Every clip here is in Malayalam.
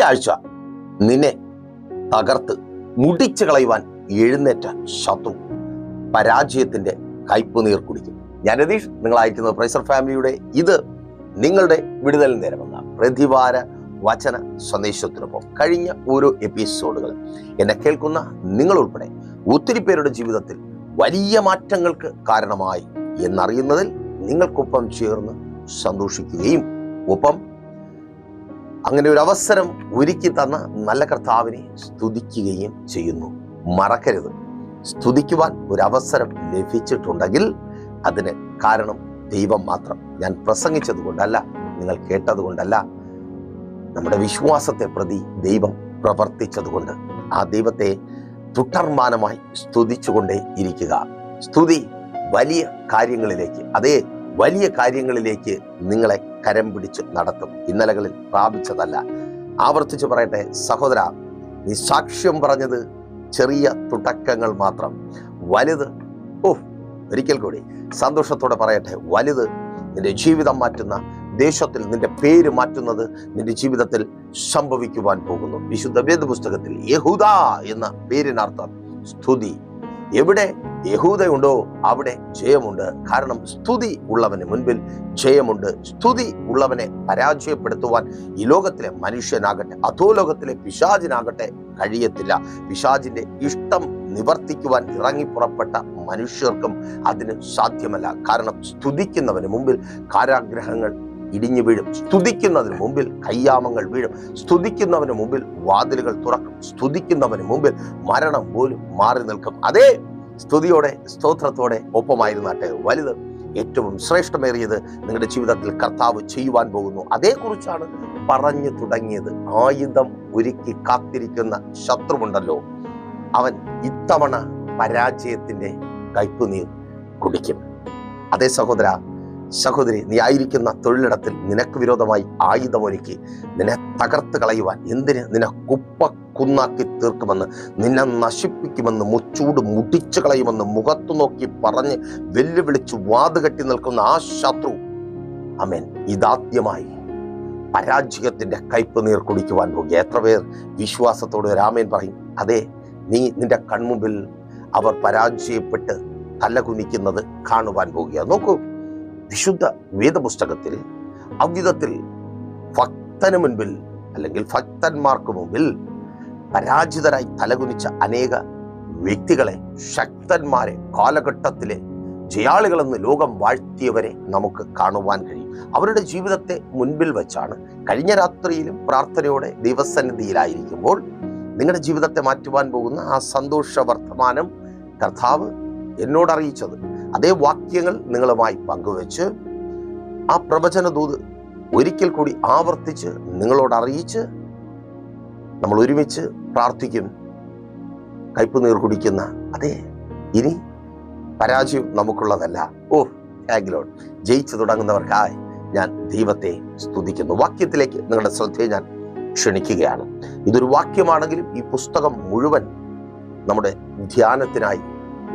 ആഴ്ച നിന്നെ തകർത്ത് മുടിച്ചു കളയുവാൻ എഴുന്നേറ്റ ശത്രു പരാജയത്തിന്റെ കയ്പുനീർ കുടിക്കും. ഞാൻ രതീഷ്, നിങ്ങൾ അയക്കുന്നത് പ്രൈസർ ഫാമിലിയുടെ ഇത് നിങ്ങളുടെ വിടുതൽ നേരമെന്ന പ്രതിവാര വചന സന്ദേശത്തിനൊപ്പം കഴിഞ്ഞ ഓരോ എപ്പിസോഡുകൾ എന്നെ കേൾക്കുന്ന നിങ്ങൾ ഉൾപ്പെടെ ഒത്തിരി പേരുടെ ജീവിതത്തിൽ വലിയ മാറ്റങ്ങൾക്ക് കാരണമായി എന്നറിയുന്നതിൽ നിങ്ങൾക്കൊപ്പം ചേർന്ന് സന്തോഷിക്കുകയും ഒപ്പം അങ്ങനെ ഒരു അവസരം ഒരുക്കി തന്ന നല്ല കർത്താവിനെ സ്തുതിക്കുകയും ചെയ്യുന്നു. മറക്കരുത്, സ്തുതിക്കുവാൻ ഒരവസരം ലഭിച്ചിട്ടുണ്ടെങ്കിൽ അതിന് കാരണം ദൈവം മാത്രം. ഞാൻ പ്രസംഗിച്ചത് കൊണ്ടല്ല, നിങ്ങൾ കേട്ടത് കൊണ്ടല്ല, നമ്മുടെ വിശ്വാസത്തെ പ്രതി ദൈവം പ്രവർത്തിച്ചത് കൊണ്ട് ആ ദൈവത്തെ തുടർമാനമായി സ്തുതിച്ചുകൊണ്ടേ ഇരിക്കുക. സ്തുതി വലിയ കാര്യങ്ങളിലേക്ക്, അതേ വലിയ കാര്യങ്ങളിലേക്ക് നിങ്ങളെ കരം പിടിച്ച് നടത്തും. ഇന്നലകളിൽ പ്രാപിച്ചതല്ല. ആവർത്തിച്ച് പറയട്ടെ സഹോദര, നീ സാക്ഷ്യം പറഞ്ഞത് ചെറിയ തുടക്കങ്ങൾ മാത്രം. വലുത്, ഒരിക്കൽ കൂടി സന്തോഷത്തോടെ പറയട്ടെ, വലുത് നിന്റെ ജീവിതം മാറ്റുന്ന, ദേശത്തിൽ നിന്റെ പേര് മാറ്റുന്നത് നിന്റെ ജീവിതത്തിൽ സംഭവിക്കുവാൻ പോകുന്നു. വിശുദ്ധ വേദപുസ്തകത്തിൽ യഹൂദ എന്ന പേരിനർത്ഥം സ്തുതി. എവിടെ യഹൂദയുണ്ടോ അവിടെ ജയമുണ്ട്. കാരണം സ്തുതി ഉള്ളവന് മുൻപിൽ ജയമുണ്ട്. സ്തുതി ഉള്ളവനെ പരാജയപ്പെടുത്തുവാൻ ഈ ലോകത്തിലെ മനുഷ്യനാകട്ടെ അധോലോകത്തിലെ പിശാചിനാകട്ടെ കഴിയത്തില്ല. പിശാചിന്റെ ഇഷ്ടം നിവർത്തിക്കുവാൻ ഇറങ്ങിപ്പുറപ്പെട്ട മനുഷ്യർക്കും അതിന് സാധ്യമല്ല. കാരണം സ്തുതിക്കുന്നവന് മുമ്പിൽ കാരാഗ്രഹങ്ങൾ ഇടിഞ്ഞു വീഴും. സ്തുതിക്കുന്നതിന് മുമ്പിൽ കയ്യാമങ്ങൾ വീഴും. സ്തുതിക്കുന്നവന് മുമ്പിൽ വാതിലുകൾ തുറക്കും. സ്തുതിക്കുന്നവന് മുമ്പിൽ മരണം പോലും മാറി നിൽക്കും. അതേ സ്തുതിയോടെ സ്തോത്രത്തോടെ ഒപ്പമായിരുന്നാട്ടെ വലുത്, ഏറ്റവും ശ്രേഷ്ഠമേറിയത് നിങ്ങളുടെ ജീവിതത്തിൽ കർത്താവ് ചെയ്യുവാൻ പോകുന്നു. അതേക്കുറിച്ചാണ് പറഞ്ഞു തുടങ്ങിയത്. ആയുധം ഒരുക്കി കാത്തിരിക്കുന്ന ശത്രുവുണ്ടല്ലോ, അവൻ ഇത്തവണ പരാജയത്തിന്റെ കയ്പുനീർ കുടിക്കും. അതേ സഹോദര, സഹോദരി, നീ ആയിരിക്കുന്ന തൊഴിലിടത്തിൽ നിനക്ക് വിരോധമായി ആയുധമൊരുക്കി നിന്നെ തകർത്ത് കളയുവാൻ, എന്തിന് നിന്നെ കുന്നാക്കി തീർക്കുമെന്ന്, നിന്നെ നശിപ്പിക്കുമെന്ന്, മുച്ചൂട് മുടിച്ചു കളയുമെന്ന് മുഖത്തു നോക്കി പറഞ്ഞ് വെല്ലുവിളിച്ച് വാതുകെട്ടി നിൽക്കുന്ന ആ ശത്രു, ആമേൻ, ഇതാദ്യമായി പരാജയത്തിന്റെ കയ്പുനീർ കുടിക്കുവാൻ പോകുക. എത്ര പേർ വിശ്വാസത്തോടെ രാമേൻ പറയും? അതെ, നീ നിന്റെ കൺമുമ്പിൽ അവർ പരാജയപ്പെട്ട് തലകുനിക്കുന്നത് കാണുവാൻ പോകുക. നോക്കൂ, വിശുദ്ധ വേദപുസ്തകത്തിൽ അവിധത്തിൽ ഭക്തന് മുൻപിൽ അല്ലെങ്കിൽ ഭക്തന്മാർക്ക് മുമ്പിൽ പരാജിതരായി തലകുനിച്ച അനേക വ്യക്തികളെ, ശക്തന്മാരെ, കാലഘട്ടത്തിലെ ജയാളികളെന്ന് ലോകം വാഴ്ത്തിയവരെ നമുക്ക് കാണുവാൻ കഴിയും. അവരുടെ ജീവിതത്തെ മുൻപിൽ വെച്ചാണ് കഴിഞ്ഞ രാത്രിയിലും പ്രാർത്ഥനയോടെ ദൈവസന്നിധിയിലായിരിക്കുമ്പോൾ നിങ്ങളുടെ ജീവിതത്തെ മാറ്റുവാൻ പോകുന്ന ആ സന്തോഷ വർത്തമാനം കർത്താവ് എന്നോട് അറിയിച്ചത്. അതേ വാക്യങ്ങൾ നിങ്ങളുമായി പങ്കുവെച്ച് ആ പ്രവചന ദൂത് ഒരിക്കൽ കൂടി ആവർത്തിച്ച് നിങ്ങളോട് അറിയിച്ച് നമ്മൾ ഒരുമിച്ച് പ്രാർത്ഥിക്കും. കയ്പുനീർ കുടിക്കുന്ന, അതെ, ഇനി പരാജയം നമുക്കുള്ളതല്ല. Thank you Lord. ജയിച്ചു തുടങ്ങുന്നവർക്കായി ഞാൻ ദൈവത്തെ സ്തുതിക്കുന്നു. വാക്യത്തിലേക്ക് നിങ്ങളുടെ ശ്രദ്ധയെ ഞാൻ ക്ഷണിക്കുകയാണ്. ഇതൊരു വാക്യമാണെങ്കിലും ഈ പുസ്തകം മുഴുവൻ നമ്മുടെ ധ്യാനത്തിനായി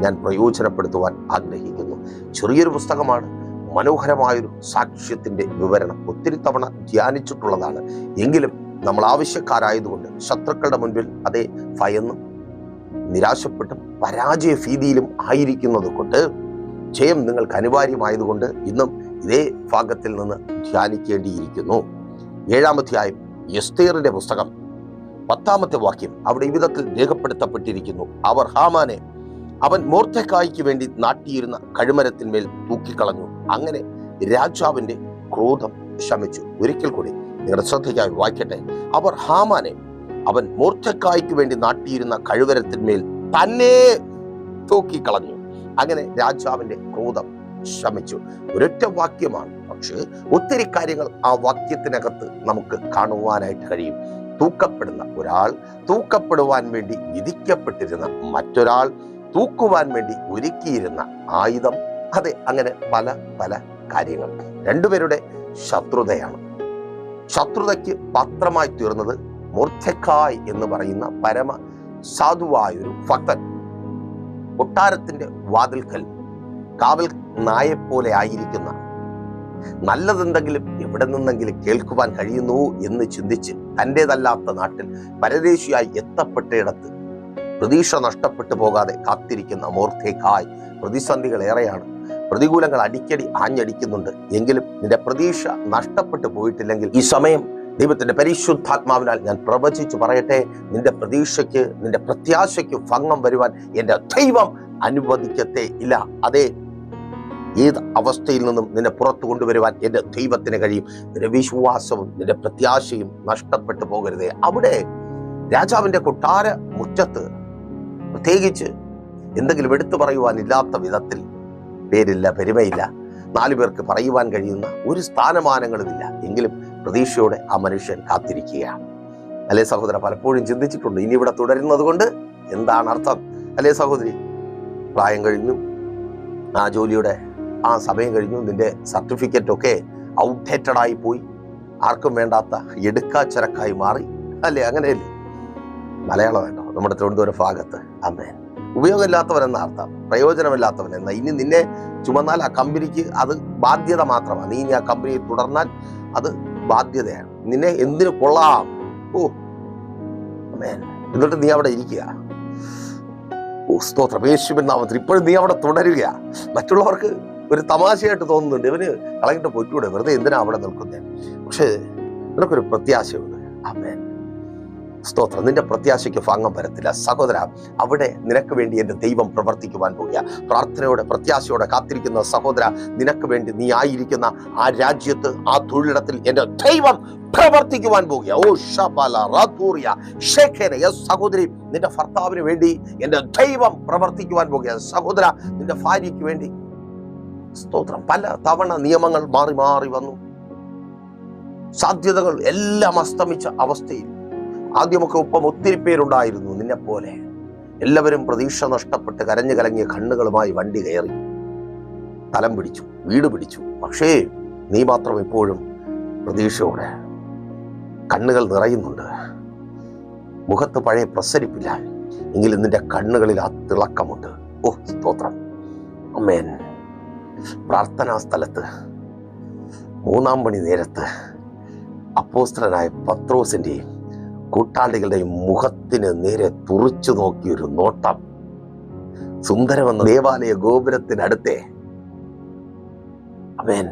ഞാൻ പ്രയോജനപ്പെടുത്തുവാൻ ആഗ്രഹിക്കുന്നു. ചെറിയൊരു പുസ്തകമാണ്, മനോഹരമായൊരു സാക്ഷ്യത്തിന്റെ വിവരണം. ഒത്തിരി തവണ ധ്യാനിച്ചിട്ടുള്ളതാണ്. എങ്കിലും നമ്മൾ ആവശ്യക്കാരായതുകൊണ്ട് ശത്രുക്കളുടെ മുൻപിൽ അതേ ഭയന്നും നിരാശപ്പെട്ടും പരാജയ ഭീതിയിലും ആയിരിക്കുന്നത് കൊണ്ട് ജയം നിങ്ങൾക്ക് അനിവാര്യമായതുകൊണ്ട് ഇന്നും ഇതേ ഭാഗത്തിൽ നിന്ന് ധ്യാനിക്കേണ്ടിയിരിക്കുന്നു. 7-ാം അധ്യായം എസ്തേറിന്റെ പുസ്തകം 10-ാമത്തെ വാക്യം അവിടെ ഈ വിധത്തിൽ രേഖപ്പെടുത്തപ്പെട്ടിരിക്കുന്നു. അവർ ഹാമാനെ അവൻ മൊർദെഖായിക്ക് വേണ്ടി നാട്ടിയിരുന്ന കഴുമരത്തിന്മേൽ തൂക്കിക്കളഞ്ഞു. അങ്ങനെ രാജാവിന്റെ ക്രോധം ശമിച്ചു. ഒരിക്കൽ കൂടി നിങ്ങളുടെ ശ്രദ്ധയ്ക്കായി വായിക്കട്ടെ. അവർ ഹാമാനെ അവൻ മൊർദെഖായിക്ക് വേണ്ടി നാട്ടിയിരുന്ന കഴുമരത്തിന്മേൽ തന്നെ തൂക്കിക്കളഞ്ഞു. അങ്ങനെ രാജാവിന്റെ ക്രോധം ശമിച്ചു. ഒരൊറ്റ വാക്യമാണ്, പക്ഷേ ഒത്തിരി കാര്യങ്ങൾ ആ വാക്യത്തിനകത്ത് നമുക്ക് കാണുവാനായിട്ട് കഴിയും. തൂക്കപ്പെടുന്ന ഒരാൾ, തൂക്കപ്പെടുവാൻ വേണ്ടി വിധിക്കപ്പെട്ടിരുന്ന മറ്റൊരാൾ, തൂക്കുവാൻ വേണ്ടി ഒരുക്കിയിരുന്ന ആയുധം, അതെ, അങ്ങനെ പല പല കാര്യങ്ങൾ. രണ്ടുപേരുടെ ശത്രുതയാണ്. ശത്രുതയ്ക്ക് പാത്രമായി തീർന്നത് മൊർദെഖായി എന്ന് പറയുന്ന പരമ സാധുവായൊരു ഭക്തൻ. കൊട്ടാരത്തിന്റെ വാതിൽക്കൽ കാവൽ നായെപ്പോലെ ആയിരിക്കുന്ന നല്ലതെന്തെങ്കിലും എവിടെ നിന്നെങ്കിലും കേൾക്കുവാൻ കഴിയുന്നു എന്ന് ചിന്തിച്ച് തൻ്റേതല്ലാത്ത നാട്ടിൽ പരദേശിയായി എത്തപ്പെട്ടയിടത്ത് പ്രതീക്ഷ നഷ്ടപ്പെട്ടു പോകാതെ കാത്തിരിക്കുന്ന മൊർദെഖായി. പ്രതിസന്ധികൾ ഏറെയാണ്, പ്രതികൂലങ്ങൾ അടിക്കടി ആഞ്ഞടിക്കുന്നുണ്ട്. എങ്കിലും നിന്റെ പ്രതീക്ഷ നഷ്ടപ്പെട്ടു പോയിട്ടില്ലെങ്കിൽ ഈ സമയം ദൈവത്തിന്റെ പരിശുദ്ധാത്മാവിനാൽ ഞാൻ പ്രവചിച്ചു പറയട്ടെ, നിന്റെ പ്രതീക്ഷയ്ക്ക്, നിന്റെ പ്രത്യാശയ്ക്ക് ഭംഗം വരുവാൻ എൻ്റെ ദൈവം അനുവദിക്കത്തേ ഇല്ല. അതേ, ഏത് അവസ്ഥയിൽ നിന്നും നിന്നെ പുറത്തു കൊണ്ടുവരുവാൻ എൻ്റെ ദൈവത്തിന് കഴിയും. നിന്റെ വിശ്വാസവും നിന്റെ പ്രത്യാശയും നഷ്ടപ്പെട്ടു പോകരുതേ. അവിടെ രാജാവിന്റെ കൊട്ടാര മുറ്റത്ത് പ്രത്യേകിച്ച് എന്തെങ്കിലും എടുത്തു പറയുവാനില്ലാത്ത വിധത്തിൽ പേരില്ല, പെരുമയില്ല, 4 പേർക്ക് പറയുവാൻ കഴിയുന്ന ഒരു സ്ഥാനമാനങ്ങളുമില്ല. എങ്കിലും പ്രതീക്ഷയോടെ ആ മനുഷ്യൻ കാത്തിരിക്കുകയാണ്. അല്ലേ സഹോദര? പലപ്പോഴും ചിന്തിച്ചിട്ടുണ്ട്, ഇനി ഇവിടെ തുടരുന്നത് കൊണ്ട് എന്താണ് അർത്ഥം? അല്ലേ സഹോദരി? പ്രായം കഴിഞ്ഞു, ആ ജോലിയുടെ ആ സമയം കഴിഞ്ഞു, നിന്റെ സർട്ടിഫിക്കറ്റ് ഒക്കെ ഔട്ട്ഡേറ്റഡ് ആയി പോയി, ആർക്കും വേണ്ടാത്ത എടുക്കാച്ചരക്കായി മാറി. അല്ലേ? അങ്ങനെയല്ലേ? മലയാളം വേണ്ടോ നമ്മുടെ തിരുവനന്തപുരം ഭാഗത്ത്? അമ്മേ, ഉപയോഗമില്ലാത്തവനെന്ന അർത്ഥം, പ്രയോജനമില്ലാത്തവൻ എന്ന. ഇനി നിന്നെ ചുമന്നാൽ ആ കമ്പനിക്ക് അത് ബാധ്യത മാത്രമാണ്. നീ ഇനി ആ കമ്പനിയിൽ തുടർന്നാൽ അത് ബാധ്യതയാണ്. നിന്നെ എന്തിനു കൊള്ളാം? ഓ അമ്മേ, എന്നിട്ട് നീ അവിടെ ഇരിക്കുക. സ്തോത്രം, യേശുവിൻ നാമത്തിൽ ഇപ്പോഴും നീ അവിടെ തുടരുക. മറ്റുള്ളവർക്ക് ഒരു തമാശയായിട്ട് തോന്നുന്നുണ്ട്, ഇവന് കളഞ്ഞിട്ട് പോയിക്കൂടെ, വെറുതെ എന്തിനാ അവിടെ നിൽക്കുന്നത്? പക്ഷേ നിനക്കൊരു പ്രത്യാശയുണ്ട്. ആമേൻ. സ്തോത്രം. നിന്റെ പ്രത്യാശയ്ക്ക് ഭംഗം വരത്തില്ല സഹോദര. അവിടെ നിനക്ക് വേണ്ടി എൻ്റെ ദൈവം പ്രവർത്തിക്കുവാൻ പോകുക. പ്രാർത്ഥനയോടെ പ്രത്യാശയോടെ കാത്തിരിക്കുന്ന സഹോദര, നിനക്ക് വേണ്ടി നീ ആയിരിക്കുന്ന ആ രാജ്യത്ത്, ആ തൊഴിലിടത്തിൽ എൻ്റെ ദൈവം പ്രവർത്തിക്കുവാൻ പോകുക. ഓ ഷബല റാതൂറിയ ഷേഖേന. യെസ് സഹോദരി, നിന്റെ ഭർത്താവിന് വേണ്ടി എൻ്റെ ദൈവം പ്രവർത്തിക്കുവാൻ പോകുക. സഹോദര, നിന്റെ ഭാര്യയ്ക്ക് വേണ്ടി. സ്തോത്രം. പല തവണ നിയമങ്ങൾ മാറി മാറി വന്നു, സാധ്യതകൾ എല്ലാം അസ്തമിച്ച അവസ്ഥയിൽ. ആദ്യമൊക്കെ ഒപ്പം ഒത്തിരി പേരുണ്ടായിരുന്നു നിന്നെ പോലെ. എല്ലാവരും പ്രതീക്ഷ നഷ്ടപ്പെട്ട് കരഞ്ഞു കലങ്ങിയ കണ്ണുകളുമായി വണ്ടി കയറി, തലം പിടിച്ചു, വീട് പിടിച്ചു. പക്ഷേ നീ മാത്രം എപ്പോഴും പ്രതീക്ഷയോടെ. കണ്ണുകൾ നിറയുന്നുണ്ട്, മുഖത്ത് പഴയ പ്രസരിപ്പില്ല, എങ്കിലും നിന്റെ കണ്ണുകളിൽ ആ തിളക്കമുണ്ട്. ഓ സ്തോത്രം. അമ്മേൻ. പ്രാർത്ഥനാ സ്ഥലത്ത് 3-ാം മണി നേരത്ത് അപ്പോസ്തലനായ പത്രോസിന്റെയും കൂട്ടാളികളുടെയും മുഖത്തിന് നേരെ തുറിച്ചു നോക്കിയൊരു നോട്ടം. സുന്ദരമെന്ന ദേവാലയ ഗോപുരത്തിനടുത്തെ അവൻ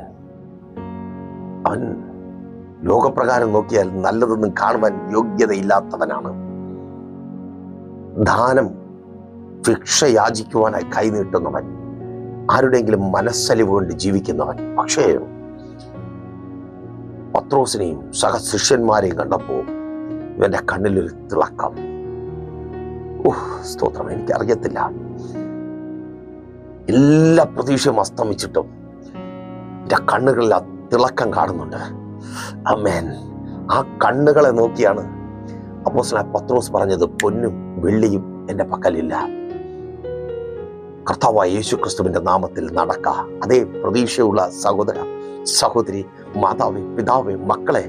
ലോകപ്രകാരം നോക്കിയാൽ നല്ലതൊന്നും കാണുവാൻ യോഗ്യതയില്ലാത്തവനാണ്. ദാനം, ഭിക്ഷ യാചിക്കുവാനായി കൈനീട്ടുന്നവൻ, ആരുടെയെങ്കിലും മനസ്സലിവ് കൊണ്ട് ജീവിക്കുന്നവൻ. പക്ഷേ പത്രോസിനെയും സഹശിഷ്യന്മാരെയും കണ്ടപ്പോൾ ഇവന്റെ കണ്ണിലൊരു തിളക്കം. സ്തോത്രം. എനിക്കറിയത്തില്ല, എല്ലാ പ്രതീക്ഷയും അസ്തമിച്ചിട്ടും എൻ്റെ കണ്ണുകളിൽ ആ തിളക്കം കാണുന്നുണ്ട്. ആമേൻ. ആ കണ്ണുകളെ നോക്കിയാണ് അപ്പോസ്തലനായ പത്രോസ് പറഞ്ഞത്, പൊന്നും വെള്ളിയും എൻ്റെ പക്കലില്ല, കർത്താവായ യേശുക്രിസ്തുവിന്റെ നാമത്തിൽ നടക്ക. അതേ പ്രതീക്ഷയുള്ള സഹോദര, സഹോദരി, മാതാവേ, പിതാവേ, മക്കളെ,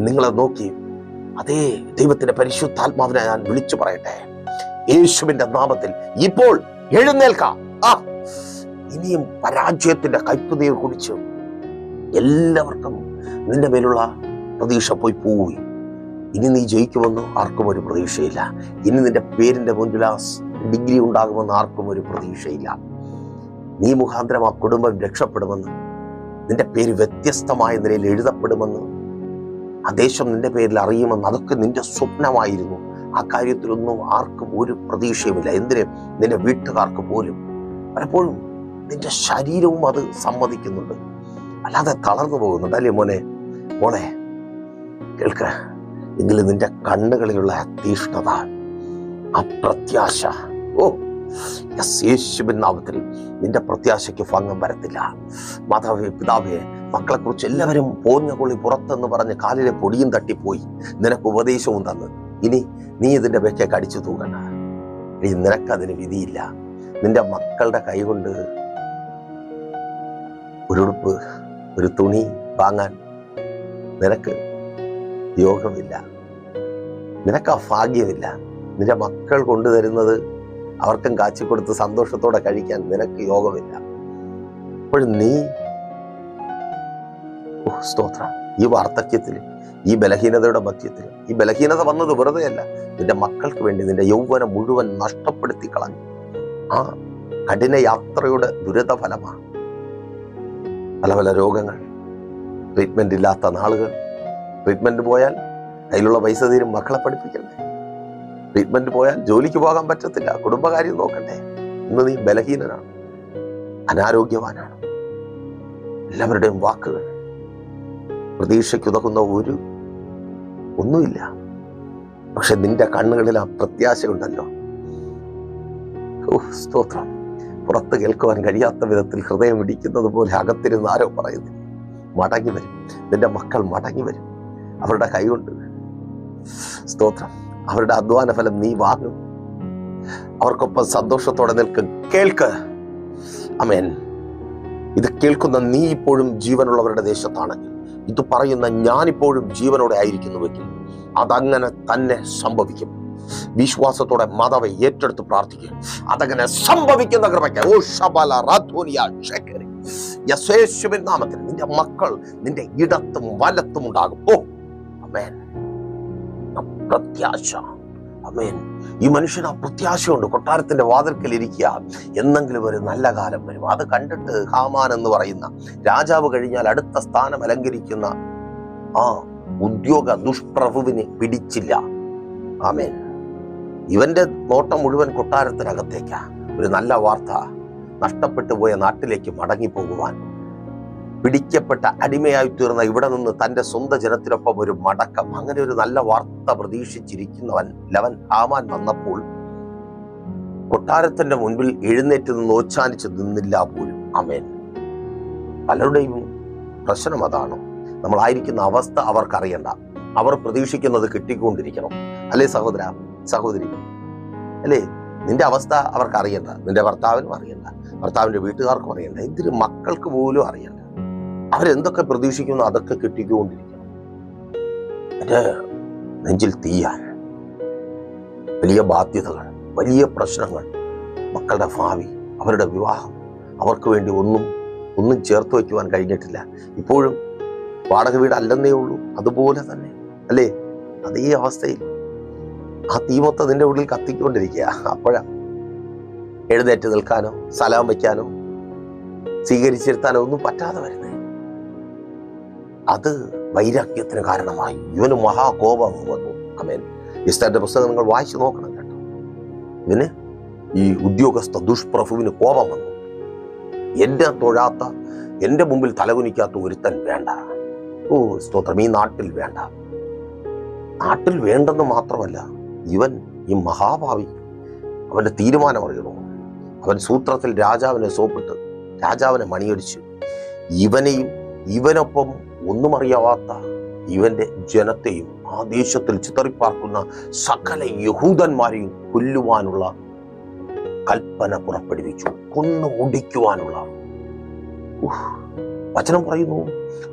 നിങ്ങളെ നോക്കി അതേ ദൈവത്തിന്റെ പരിശുദ്ധാത്മാവിനെ ഞാൻ വിളിച്ചു പറയട്ടെ, യേശുവിന്റെ നാമത്തിൽ ഇപ്പോൾ എഴുന്നേൽക്കാം. ഇനിയും പരാജയത്തിന്റെ കയ്പുനീർ കുടിച്ച് എല്ലാവർക്കും നിന്റെ മേലുള്ള പ്രതീക്ഷ പോയി. ഇനി നീ ജയിക്കുമെന്ന് ആർക്കും ഒരു പ്രതീക്ഷയില്ല. ഇനി നിന്റെ പേരിന്റെ മുൻപിൽ ആ ഡിഗ്രി ഉണ്ടാകുമെന്ന് ആർക്കും ഒരു പ്രതീക്ഷയില്ല. നീ മുഖാന്തരം ആ കുടുംബം രക്ഷപ്പെടുമെന്ന്, നിന്റെ പേര് വ്യത്യസ്തമായ നിലയിൽ എഴുതപ്പെടുമെന്ന്, ആ ദേശം നിന്റെ പേരിൽ അറിയുമെന്ന്, അതൊക്കെ നിന്റെ സ്വപ്നമായിരുന്നു. ആ കാര്യത്തിലൊന്നും ആർക്കും ഒരു പ്രതീക്ഷയുമില്ല. എന്തിന്? നിന്റെ വീട്ടുകാർക്ക് പോലും. പലപ്പോഴും നിന്റെ ശരീരവും അത് സമ്മതിക്കുന്നുണ്ട്, അല്ലാതെ തളർന്നു പോകുന്നുണ്ട്. അല്ലേ മോനെ, മോളെ, കേൾക്ക. എങ്കിലും നിന്റെ കണ്ണുകളിലുള്ള തീഷ്ണത, ആ പ്രത്യാശ, യേശുവിൻ നാമത്തിൽ നിന്റെ പ്രത്യാശയ്ക്ക് ഭംഗം വരത്തില്ല. മാതാവേ, പിതാവേ, മക്കളെ കുറിച്ച് എല്ലാവരും പോഞ്ഞ കൊള്ളി പുറത്തെന്ന് പറഞ്ഞ് കാലിലെ പൊടിയും തട്ടിപ്പോയി നിനക്ക് ഉപദേശവും തന്ന്, ഇനി നീ ഇതിന്റെ വെക്കേക്ക് അടിച്ചു തൂകണ്ട. നിനക്കതിന് വിധിയില്ല. നിന്റെ മക്കളുടെ കൈ കൊണ്ട് ഒരു ഉടുപ്പ്, ഒരു തുണി വാങ്ങാൻ നിനക്ക് യോഗമില്ല, നിനക്ക് ആ ഭാഗ്യമില്ല. നിന്റെ മക്കൾ കൊണ്ടുതരുന്നത് അവർക്കും കാച്ചിക്കൊടുത്ത് സന്തോഷത്തോടെ കഴിക്കാൻ നിനക്ക് യോഗമില്ല. അപ്പോഴും നീ സ്തോത്രം. ഈ വാർദ്ധക്യത്തിൽ, ഈ ബലഹീനതയുടെ മധ്യത്തിൽ, ഈ ബലഹീനത വന്നത് വെറുതെയല്ല, നിന്റെ മക്കൾക്ക് വേണ്ടി നിന്റെ യൗവനം മുഴുവൻ നഷ്ടപ്പെടുത്തി കളഞ്ഞു. ആ കഠിന യാത്രയുടെ ദുരിതഫലമാണ് പല പല രോഗങ്ങൾ, ട്രീറ്റ്മെന്റ് ഇല്ലാത്ത നാളുകൾ. ട്രീറ്റ്മെന്റ് പോയാൽ കയ്യിലുള്ള പൈസ തീരും, മക്കളെ പഠിപ്പിക്കണ്ടേ. ട്രീറ്റ്മെന്റ് പോയാൽ ജോലിക്ക് പോകാൻ പറ്റത്തില്ല, കുടുംബകാര്യം നോക്കണ്ടേ. ഇന്ന് നീ ബലഹീനനാണ്, അനാരോഗ്യവാനാണ്. എല്ലാവരുടെയും വാക്കുകൾ പ്രതീക്ഷയ്ക്കുതകുന്ന ഒന്നുമില്ല. പക്ഷെ നിന്റെ കണ്ണുകളിൽ ആ പ്രത്യാശയുണ്ടല്ലോ. സ്തോത്രം. പുറത്ത് കേൾക്കുവാൻ കഴിയാത്ത വിധത്തിൽ ഹൃദയം ഇടിക്കുന്നത് പോലെ അകത്തിരുന്ന് ആരോ പറയുന്നില്ല, മടങ്ങി വരും, നിന്റെ മക്കൾ മടങ്ങി വരും. അവരുടെ കൈകൊണ്ട്, സ്തോത്രം, അവരുടെ അധ്വാന ഫലം നീ വാങ്ങും. അവർക്കൊപ്പം സന്തോഷത്തോടെ നിൽക്കും. കേൾക്ക്. ആമേൻ. ഇത് കേൾക്കുന്ന നീ ഇപ്പോഴും ജീവനുള്ളവരുടെ ദേശത്താണെങ്കിൽ, ഇത് പറയുന്ന ഞാനിപ്പോഴും ജീവനോടെ ആയിരിക്കുന്നുവെങ്കിൽ അതങ്ങനെ തന്നെ സംഭവിക്കും. വിശ്വാസത്തോടെ മാതാവെ ഏറ്റെടുത്ത് പ്രാർത്ഥിക്കുക. അതങ്ങനെ സംഭവിക്കുന്ന കൃപയ്ക്ക് യേശുവിൻ നാമത്തിൽ നിന്റെ മക്കൾ നിന്റെ ഇടത്തും വലത്തും ഉണ്ടാകും. ആമേൻ. പ്രത്യാശ. ആമേൻ. ഈ മനുഷ്യന് ആ പ്രത്യാശയുണ്ട്. കൊട്ടാരത്തിന്റെ വാതിൽക്കൽ ഇരിക്കുക, എന്നെങ്കിലും ഒരു നല്ല കാലം വരും. അത് കണ്ടിട്ട് ഹാമാൻ എന്ന് പറയുന്ന രാജാവ് കഴിഞ്ഞാൽ അടുത്ത സ്ഥാനം അലങ്കരിക്കുന്ന ആ ഉദ്യോഗ ദുഷ്പ്രഭുവിന് പിടിച്ചില്ല. ആമേൻ. ഇവന്റെ നോട്ടം മുഴുവൻ കൊട്ടാരത്തിനകത്തേക്കാ. ഒരു നല്ല വാർത്ത, നഷ്ടപ്പെട്ടു പോയ നാട്ടിലേക്ക് മടങ്ങിപ്പോകുവാൻ, പിടിക്കപ്പെട്ട അടിമയായി തീർന്ന ഇവിടെ നിന്ന് തന്റെ സ്വന്തം ജനത്തിനൊപ്പം ഒരു മടക്കം. അങ്ങനെ ഒരു നല്ല വാർത്ത പ്രതീക്ഷിച്ചിരിക്കുന്നവൻ ഹാമാൻ വന്നപ്പോൾ കൊട്ടാരത്തിന്റെ മുൻപിൽ എഴുന്നേറ്റ് നിന്ന് ഓച്ചാനിച്ച് നിന്നില്ല പോലും. ആമേൻ. പലരുടെയും പ്രശ്നം അതാണ്. നമ്മളായിരിക്കുന്ന അവസ്ഥ അവർക്കറിയണ്ട. അവർ പ്രതീക്ഷിക്കുന്നത് കിട്ടിക്കൊണ്ടിരിക്കണം. അല്ലേ സഹോദര, സഹോദരി? അല്ലേ? നിന്റെ അവസ്ഥ അവർക്ക് അറിയണ്ട, നിന്റെ ഭർത്താവിനും അറിയണ്ട, ഭർത്താവിന്റെ വീട്ടുകാർക്കും അറിയണ്ട, എന്തിന് മക്കൾക്ക് പോലും അറിയണ്ട. അവരെന്തൊക്കെ പ്രതീക്ഷിക്കുന്നു അതൊക്കെ കിട്ടിക്കൊണ്ടിരിക്കണം. എന്റെ നെഞ്ചിൽ തീയാൻ, വലിയ ബാധ്യതകൾ, വലിയ പ്രശ്നങ്ങൾ, മക്കളുടെ ഭാവി, അവരുടെ വിവാഹം, അവർക്ക് വേണ്ടി ഒന്നും ചേർത്ത് വയ്ക്കുവാൻ കഴിഞ്ഞിട്ടില്ല. ഇപ്പോഴും വാടക വീട് അല്ലെന്നേ ഉള്ളൂ. അതുപോലെ തന്നെ അല്ലേ? അതേ അവസ്ഥയിൽ ആ തീമൊത്തം നിന്റെ ഉള്ളിൽ കത്തിക്കൊണ്ടിരിക്കുക. അപ്പോഴാ എഴുന്നേറ്റ് നിൽക്കാനോ സലാം വയ്ക്കാനോ സ്വീകരിച്ചിരുത്താനോ ഒന്നും പറ്റാതെ വരുന്നേ. അത് വൈരാഗ്യത്തിന് കാരണമായി. ഇവന് മഹാകോപം വന്നു. ആമേൻ. എസ്തേറിന്റെ പുസ്തകം നിങ്ങൾ വായിച്ചു നോക്കണം കേട്ടോ. ഇവന് ഈ ഉദ്യോഗസ്ഥ ദുഷ്പ്രഭുവിന് കോപം വന്നു. എന്നെ തൊഴാത്ത, എന്റെ മുമ്പിൽ തലകുനിക്കാത്ത ഒരുത്തൻ വേണ്ട. സ്തോത്രം. ഈ നാട്ടിൽ വേണ്ട. നാട്ടിൽ വേണ്ടെന്ന് മാത്രമല്ല, ഇവൻ ഈ മഹാഭാവി, അവന്റെ തീരുമാനം അറിയണോ? അവൻ സൂത്രത്തിൽ രാജാവിനെ സോപ്പിട്ട് രാജാവിനെ മണിയടിച്ച് ഇവനെയും ഇവനൊപ്പം ഒന്നും അറിയാവാത്ത ഇവന്റെ ജനത്തെയും ആ ദേശത്തിൽ ചിതറിപ്പാർക്കുന്ന സകല യഹൂദന്മാരെയും കൊല്ലുവാനുള്ള കൽപ്പന പുറപ്പെടുവിച്ചു. കൊന്നു മുടിക്കുവാനുള്ള. വചനം പറയുന്നു,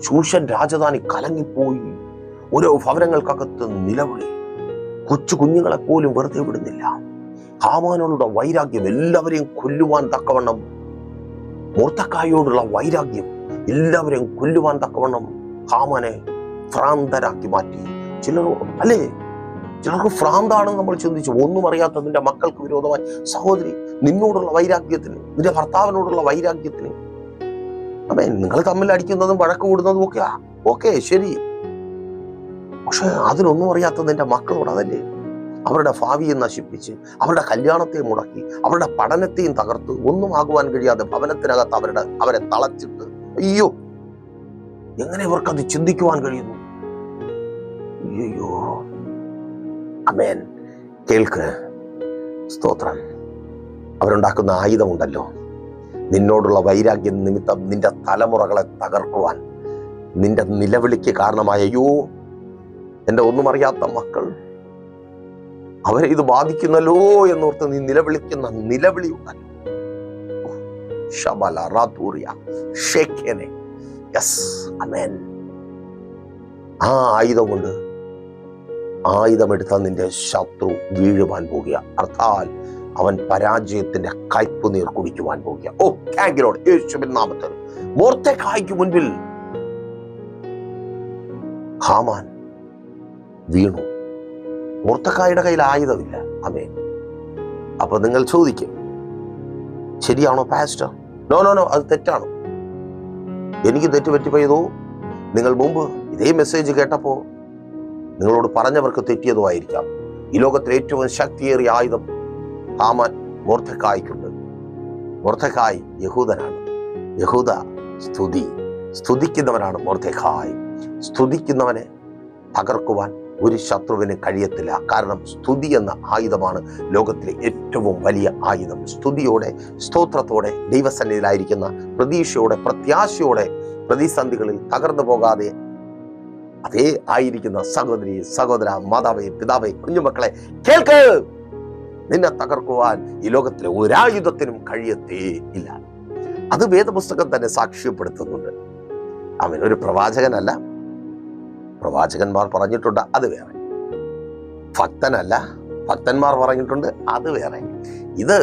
ശൂഷൻ രാജധാനി കലങ്ങിപ്പോയി. ഓരോ ഭവനങ്ങൾക്കകത്ത് നിലവിളി. കൊച്ചു കുഞ്ഞുങ്ങളെ പോലും വെറുതെ വിടുന്നില്ല. ഹാമാനോടുള്ള വൈരാഗ്യം, എല്ലാവരെയും കൊല്ലുവാൻ തക്കവണ്ണം, മൊർദെഖായിയോടുള്ള വൈരാഗ്യം, എല്ലാവരെയും കൊല്ലുവാൻ തക്കവണ്ണം ഹാമാനെ ഭ്രാന്തരാക്കി മാറ്റി. ചിലർക്ക് ഭ്രാന്താണെന്ന് നമ്മൾ ചിന്തിച്ചു. ഒന്നും അറിയാത്ത നിന്റെ മക്കൾക്ക് വിരോധമായി, സഹോദരി, നിന്നോടുള്ള വൈരാഗ്യത്തിന്, നിന്റെ ഭർത്താവിനോടുള്ള വൈരാഗ്യത്തിന്, അതെ, നിങ്ങൾ തമ്മിൽ അടിക്കുന്നതും വഴക്ക് കൂടുന്നതും ഓക്കെ ശരി. പക്ഷെ അതിനൊന്നും അറിയാത്ത നിന്റെ മക്കളോട് അതല്ലേ? അവരുടെ ഭാവിയെ നശിപ്പിച്ച്, അവരുടെ കല്യാണത്തെ മുടക്കി, അവരുടെ പഠനത്തെയും തകർത്ത്, ഒന്നും ആകുവാൻ കഴിയാതെ ഭവനത്തിനകത്ത് അവരെ തളച്ചിട്ട്, അയ്യോ, എങ്ങനെ ഇവർക്കത് ചിന്തിക്കുവാൻ കഴിയുന്നു? അയ്യോ. ആമേൻ. കേൾക്ക്. സ്തോത്രം. അവരുണ്ടാക്കുന്ന ആയുധമുണ്ടല്ലോ, നിന്നോടുള്ള വൈരാഗ്യം നിമിത്തം നിന്റെ തലമുറകളെ തകർക്കുവാൻ, നിന്റെ നിലവിളിക്ക് കാരണമായ, അയ്യോ, എന്റെ ഒന്നും അറിയാത്ത മക്കൾ, അവരെ ഇത് ബാധിക്കുന്നല്ലോ എന്നോർത്ത് നീ നിലവിളിക്കുന്ന നിലവിളി ഉണ്ടല്ലോ. ആ ആയുധം കൊണ്ട്, ആയുധമെടുത്ത നിന്റെ ശത്രു വീഴുവാൻ പോകുക. അർത്ഥാൽ അവൻ പരാജയത്തിന്റെ കയ്പ് നീർ കുടിക്കുവാൻ പോകുക. യേശുവിൻ നാമത്തിൽ മൊർദെഖായിക്ക് മുൻപിൽ ഹാമാൻ വീണു. മൊർദെഖായിയുടെ കയ്യിൽ ആയുധമില്ല. ആമേൻ. അപ്പൊ നിങ്ങൾ ചോദിക്കും, ശരിയാണോ പാസ്റ്റർ? നോ, അത് തെറ്റാണ്. എനിക്ക് തെറ്റുപറ്റിപ്പോയതോ നിങ്ങൾ മുമ്പ് ഇതേ മെസ്സേജ് കേട്ടപ്പോ നിങ്ങളോട് പറഞ്ഞവർക്ക് തെറ്റിയതോ ആയിരിക്കാം. ഈ ലോകത്തിലെ ഏറ്റവും ശക്തിയേറിയ ആയുധം ഹാമാൻ മൊർദെഖായിക്കുണ്ട്. മൊർദെഖായി യഹൂദനാണ്. യഹൂദ സ്തുതിക്കുന്നവനാണ് മൊർദെഖായി. സ്തുതിക്കുന്നവനെ തകർക്കുവാൻ ഒരു ശത്രുവിന് കഴിയത്തില്ല. കാരണം സ്തുതി എന്ന ആയുധമാണ് ലോകത്തിലെ ഏറ്റവും വലിയ ആയുധം. സ്തുതിയോടെ, സ്തോത്രത്തോടെ, ദൈവസന്നിധിയിലായിരിക്കുന്ന പ്രതീക്ഷയോടെ, പ്രത്യാശയോടെ, പ്രതിസന്ധികളിൽ തകർന്നു പോകാതെ അതേ ആയിരിക്കുന്ന സഹോദരി, സഹോദര, മാതാവേ, പിതാവേ, കുഞ്ഞുമക്കളെ കേൾക്ക്. നിന്നെ തകർക്കുവാൻ ഈ ലോകത്തിലെ ഒരായുധത്തിനും കഴിയത്തേ ഇല്ല. അത് വേദപുസ്തകം തന്നെ സാക്ഷ്യപ്പെടുത്തുന്നുണ്ട്. അവൻ ഒരു പ്രവാചകനല്ല. പ്രവാചകന്മാർ പറഞ്ഞിട്ടുണ്ട്, അത് വേറെ. ഭക്തനല്ല, ഭക്തന്മാർ പറഞ്ഞിട്ടുണ്ട്, അത് വേറെ. ഇത്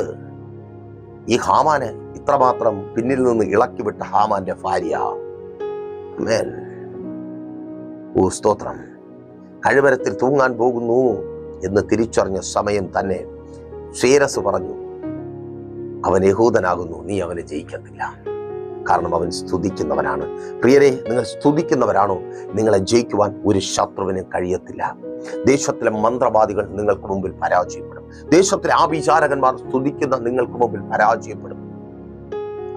ഈ ഹാമാന് ഇത്രമാത്രം പിന്നിൽ നിന്ന് ഇളക്കി വിട്ട ഹാമാന്റെ ഭാര്യ. ആമേൻ. ഓ സ്തോത്രം. കഴിവരത്തിൽ തൂങ്ങാൻ പോകുന്നു എന്ന് തിരിച്ചറിഞ്ഞ സമയം തന്നെ ശേരസ് പറഞ്ഞു, അവൻ യഹൂദനാകുന്നു, നീ അവനെ ജയിക്കത്തില്ല. കാരണം അവൻ സ്തുതിക്കുന്നവനാണ്. പ്രിയരെ, നിങ്ങൾ സ്തുതിക്കുന്നവരാണോ, നിങ്ങളെ ജയിക്കുവാൻ ഒരു ശത്രുവിന് കഴിയത്തില്ല. ദേശത്തിലെ മന്ത്രവാദികൾ നിങ്ങൾക്ക് മുമ്പിൽ പരാജയപ്പെടും. ദേശത്തിലെ ആഭിചാരകന്മാർ സ്തുതിക്കുന്ന നിങ്ങൾക്ക് മുമ്പിൽ പരാജയപ്പെടും.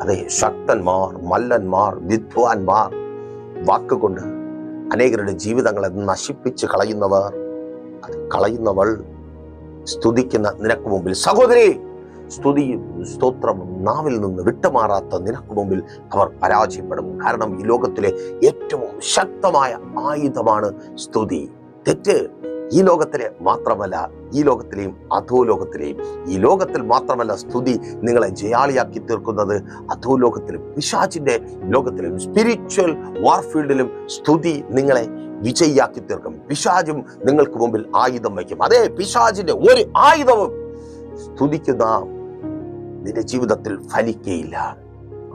അതെ, ശക്തന്മാർ, മല്ലന്മാർ, വിദ്വാൻമാർ, വാക്കുകൊണ്ട് അനേകരുടെ ജീവിതങ്ങളെ നശിപ്പിച്ച് കളയുന്നവൾ സ്തുതിക്കുന്ന നിനക്ക് മുമ്പിൽ, സഹോദരി, സ്തുതിയും സ്തോത്രവും നാവിൽ നിന്ന് വിട്ടുമാറാത്ത നിനക്ക് മുമ്പിൽ അവർ പരാജയപ്പെടും. കാരണം ഈ ലോകത്തിലെ ഏറ്റവും ശക്തമായ ആയുധമാണ് സ്തുതി. തെറ്റ് ഈ ലോകത്തിലെ മാത്രമല്ല, ഈ ലോകത്തിലെയും അധോലോകത്തിലെയും. ഈ ലോകത്തിൽ മാത്രമല്ല സ്തുതി നിങ്ങളെ ജയാളിയാക്കി തീർക്കുന്നത്, അധോലോകത്തിലും പിശാചിന്റെ ലോകത്തിലും സ്പിരിച്വൽ വാർഫീൽഡിലും സ്തുതി നിങ്ങളെ വിജയിയാക്കി തീർക്കും. പിശാചും നിങ്ങൾക്ക് മുമ്പിൽ ആയുധം വയ്ക്കും. അതേ, പിശാചിന്റെ ഒരു ആയുധവും സ്തുതിക്കുന്ന നിന്റെ ജീവിതത്തിൽ ഫലിക്കയില്ല.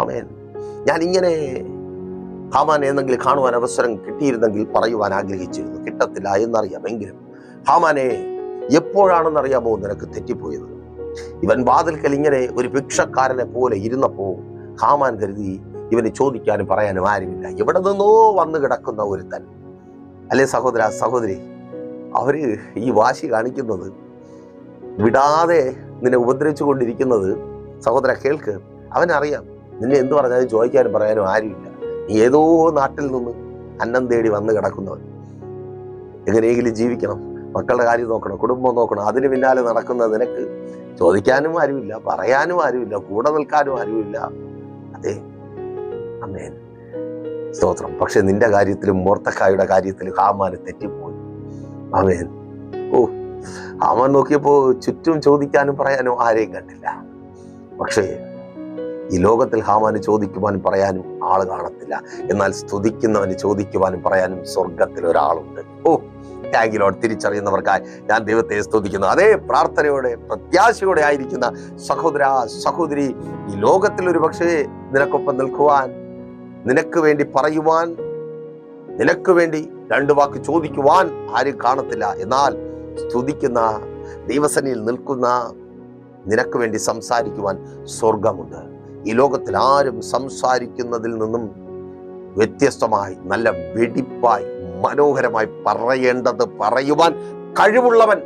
ആമേൻ. ഞാൻ ഇങ്ങനെ ഹാമാൻ എന്നെങ്കിലും കാണുവാൻ അവസരം കിട്ടിയിരുന്നെങ്കിൽ പറയുവാൻ ആഗ്രഹിച്ചിരുന്നു. കിട്ടത്തില്ല എന്നറിയാമെങ്കിലും ഹാമാനെ എപ്പോഴാണെന്നറിയാമോ നിനക്ക് തെറ്റിപ്പോയത്? ഇവൻ വാതിൽക്കൽ ഇങ്ങനെ ഒരു ഭിക്ഷക്കാരനെ പോലെ ഇരുന്നപ്പോ ഹാമാൻ കരുതി ഇവന് ചോദിക്കാനും പറയാനും ആരുമില്ല. എവിടെ നിന്നോ വന്നു കിടക്കുന്ന ഒരുത്തൻ. അല്ലേ സഹോദര, സഹോദരി, അവര് ഈ വാശി കാണിക്കുന്നത്, വിടാതെ നിന്നെ ഉപദ്രവിച്ചു കൊണ്ടിരിക്കുന്നത്, സഹോദര കേൾക്ക്, അവനറിയാം നിന്നെ എന്ത് പറഞ്ഞാലും ചോദിക്കാനും പറയാനും ആരുമില്ല. നീ ഏതോ നാട്ടിൽ നിന്ന് അന്നം തേടി വന്ന് കിടക്കുന്നവൻ. എങ്ങനെയെങ്കിലും ജീവിക്കണം, മക്കളുടെ കാര്യം നോക്കണം, കുടുംബം നോക്കണം, അതിന് പിന്നാലെ നടക്കുന്ന നിനക്ക് ചോദിക്കാനും ആരുമില്ല, പറയാനും ആരുമില്ല, കൂടെ നിൽക്കാനും ആരുമില്ല. അതെ, ആമേൻ, സ്തോത്രം. പക്ഷെ നിന്റെ കാര്യത്തിലും മൊർദെഖായിയുടെ കാര്യത്തിലും ഹാമാന് തെറ്റിപ്പോയി. ആമേൻ. ഓ, ഹാമാൻ നോക്കിയപ്പോ ചുറ്റും ചോദിക്കാനും പറയാനും ആരെയും കണ്ടില്ല. പക്ഷേ ഈ ലോകത്തിൽ ഹാമാന് ചോദിക്കുവാനും പറയാനും ആള് കാണത്തില്ല. എന്നാൽ സ്തുതിക്കുന്നവന് ചോദിക്കുവാനും പറയാനും സ്വർഗത്തിൽ ഒരാളുണ്ട്. ഓ, താങ്കിലോട് തിരിച്ചറിയുന്നവർക്കായി ഞാൻ ദൈവത്തെ സ്തുതിക്കുന്നു. അതേ, പ്രാർത്ഥനയോടെ, പ്രത്യാശയോടെ ആയിരിക്കുന്ന സഹോദര, സഹോദരി, ഈ ലോകത്തിൽ ഒരു പക്ഷേ നിനക്കൊപ്പം നിൽക്കുവാൻ, നിനക്ക് വേണ്ടി പറയുവാൻ, നിനക്ക് വേണ്ടി രണ്ടു വാക്ക് ചോദിക്കുവാൻ ആരും കാണത്തില്ല. എന്നാൽ സ്തുതിക്കുന്ന, ദൈവസന്നിധിയിൽ നിൽക്കുന്ന നിനക്ക് വേണ്ടി സംസാരിക്കുവാൻ സ്വർഗമുണ്ട്. ഈ ലോകത്തിൽ ആരും സംസാരിക്കുന്നതിൽ നിന്നും വ്യത്യസ്തമായി, നല്ല വെടിപ്പായി, മനോഹരമായി പറയേണ്ടത് പറയുവാൻ കഴിവുള്ളവൻ